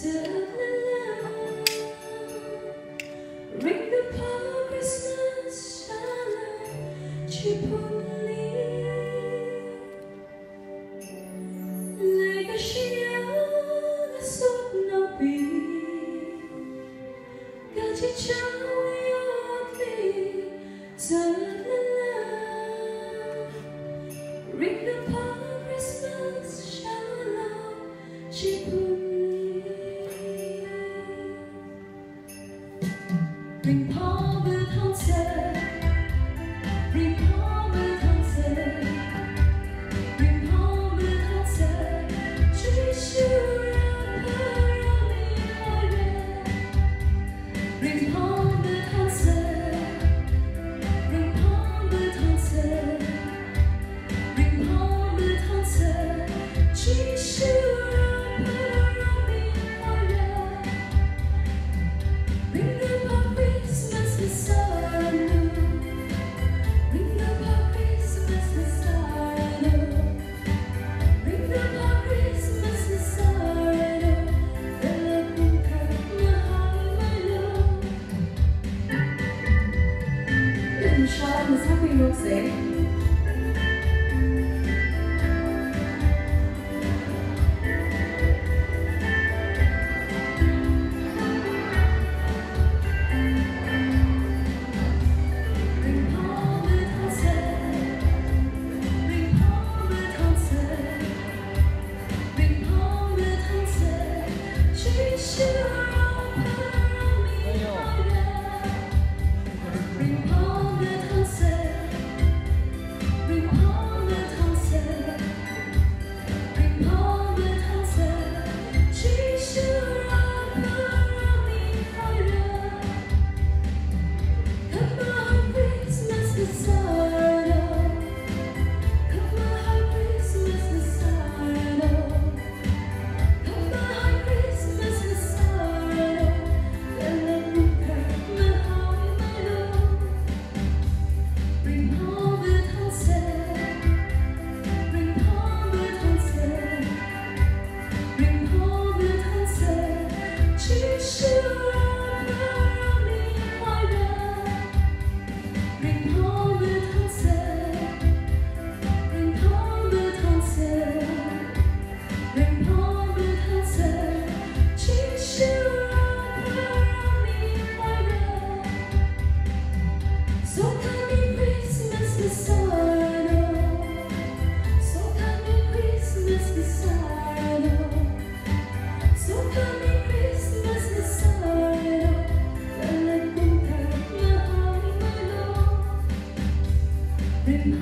Ring the pearl Christmas shallow chipotle Legashia sotnobi Gaji chawi yodli Ring the pearl Christmas shallow chipotle Ring Palmer Townsend, Ring Palmer Townsend, Ring Palmer Townsend, Trishura Parami Hare. Ring Palmer Townsend, Ring Palmer Townsend, Ring Palmer Townsend, Trishura Parami Hare. Ring the Christmas Messiah, ring the Christmas Messiah, ring the Christmas Messiah, the bunker Mahalo. In Sean was happy Roxy. Ring